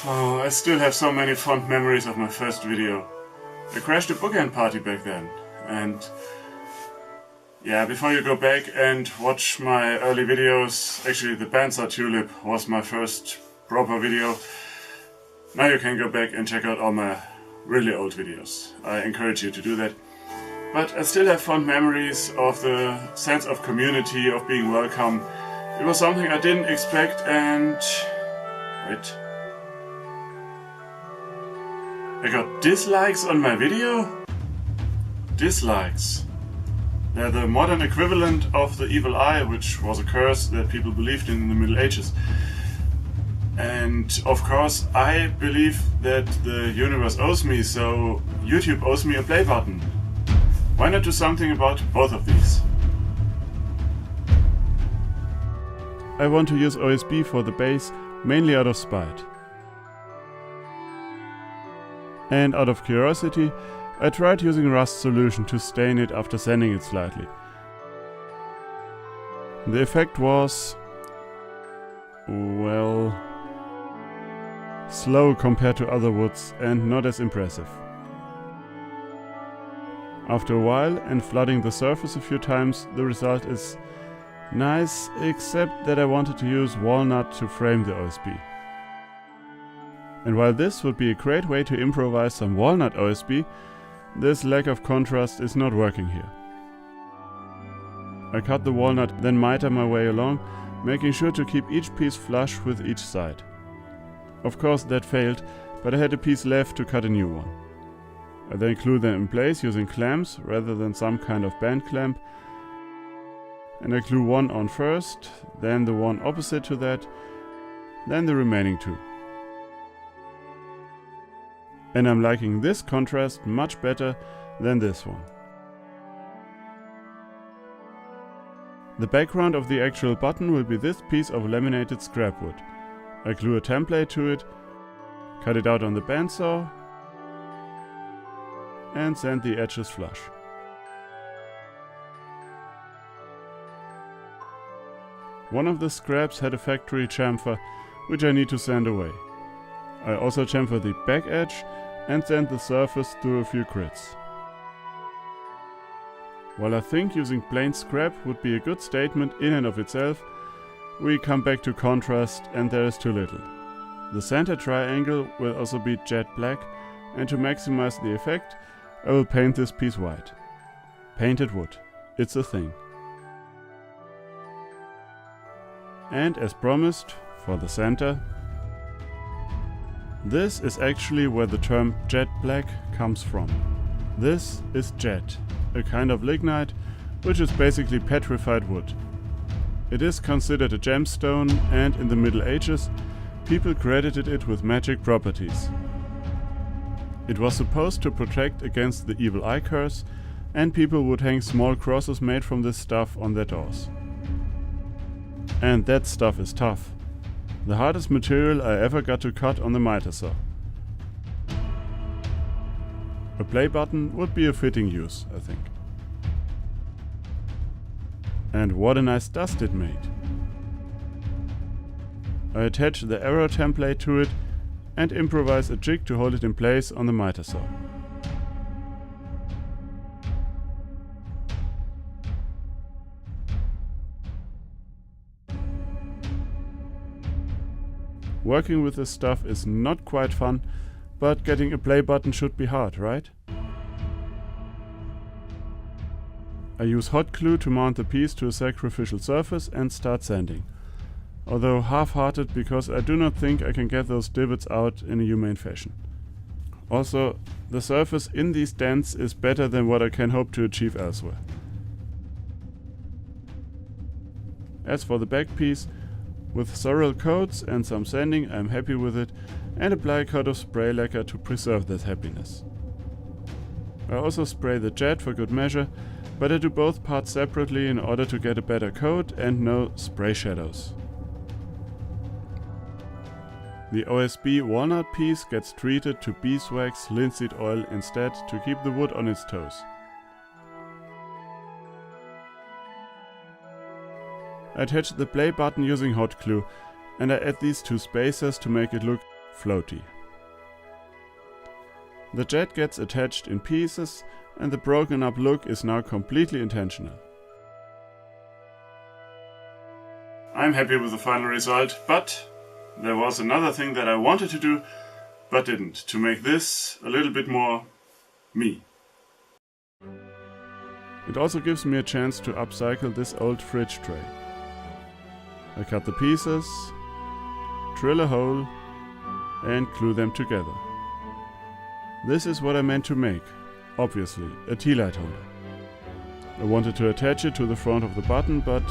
Oh, I still have so many fond memories of my first video. I crashed a bookend party back then, and yeah, before you go back and watch my early videos, actually the Banzer Tulip was my first proper video. Now you can go back and check out all my really old videos. I encourage you to do that. But I still have fond memories of the sense of community, of being welcome. It was something I didn't expect, and wait. I got dislikes on my video? Dislikes. They're the modern equivalent of the evil eye, which was a curse that people believed in the Middle Ages. And of course I believe that the universe owes me, so YouTube owes me a play button. Why not do something about both of these? I want to use OSB for the base, mainly out of spite. And out of curiosity, I tried using Rust solution to stain it after sanding it slightly. The effect was, well, slow compared to other woods and not as impressive. After a while and flooding the surface a few times, the result is nice, except that I wanted to use walnut to frame the OSB. And while this would be a great way to improvise some walnut OSB, this lack of contrast is not working here. I cut the walnut, then miter my way along, making sure to keep each piece flush with each side. Of course that failed, but I had a piece left to cut a new one. I then glue them in place using clamps rather than some kind of band clamp, and I glue one on first, then the one opposite to that, then the remaining two. And I'm liking this contrast much better than this one. The background of the actual button will be this piece of laminated scrap wood. I glue a template to it, cut it out on the bandsaw, and sand the edges flush. One of the scraps had a factory chamfer, which I need to sand away. I also chamfer the back edge and sand the surface through a few grits. While I think using plain scrap would be a good statement in and of itself, we come back to contrast and there is too little. The center triangle will also be jet black, and to maximize the effect, I will paint this piece white. Painted wood. It's a thing. And as promised, for the center, this is actually where the term jet black comes from. This is jet, a kind of lignite, which is basically petrified wood. It is considered a gemstone, and in the Middle Ages, people credited it with magic properties. It was supposed to protect against the evil eye curse, and people would hang small crosses made from this stuff on their doors. And that stuff is tough. The hardest material I ever got to cut on the miter saw. A play button would be a fitting use, I think. And what a nice dust it made. I attach the arrow template to it and improvise a jig to hold it in place on the miter saw. Working with this stuff is not quite fun, but getting a play button should be hard, right? I use hot glue to mount the piece to a sacrificial surface and start sanding. Although half-hearted because I do not think I can get those divots out in a humane fashion. Also, the surface in these dents is better than what I can hope to achieve elsewhere. As for the back piece, with thorough coats and some sanding I'm happy with it, and apply a coat of spray lacquer to preserve that happiness. I also spray the jet for good measure, but I do both parts separately in order to get a better coat and no spray shadows. The OSB walnut piece gets treated to beeswax linseed oil instead to keep the wood on its toes. I attach the play button using hot glue, and I add these two spacers to make it look floaty. The jet gets attached in pieces and the broken up look is now completely intentional. I'm happy with the final result, but there was another thing that I wanted to do but didn't, to make this a little bit more me. It also gives me a chance to upcycle this old fridge tray. I cut the pieces, drill a hole and glue them together. This is what I meant to make, obviously, a tea light holder. I wanted to attach it to the front of the button, but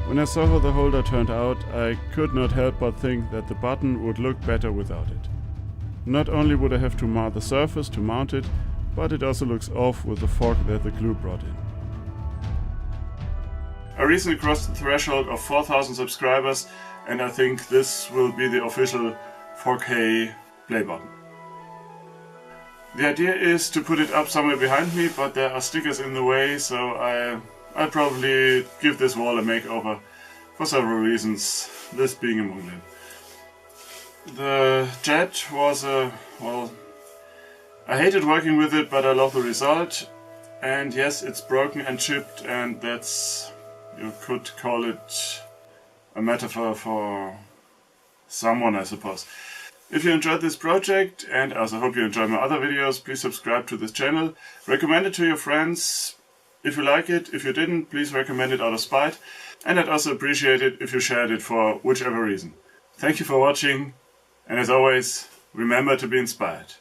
when I saw how the holder turned out, I could not help but think that the button would look better without it. Not only would I have to mar the surface to mount it, but it also looks off with the fog that the glue brought in. I recently crossed the threshold of 4,000 subscribers and I think this will be the official 4K Playbutton. The idea is to put it up somewhere behind me, but there are stickers in the way, so I'll probably give this wall a makeover for several reasons, this being among them. The jet was well, I hated working with it, but I love the result. And yes, it's broken and chipped, and that's, you could call it a metaphor for someone, I suppose. If you enjoyed this project, and as I hope you enjoy my other videos, please subscribe to this channel. Recommend it to your friends if you like it. If you didn't, please recommend it out of spite. And I'd also appreciate it if you shared it for whichever reason. Thank you for watching, and as always, remember to be inspired.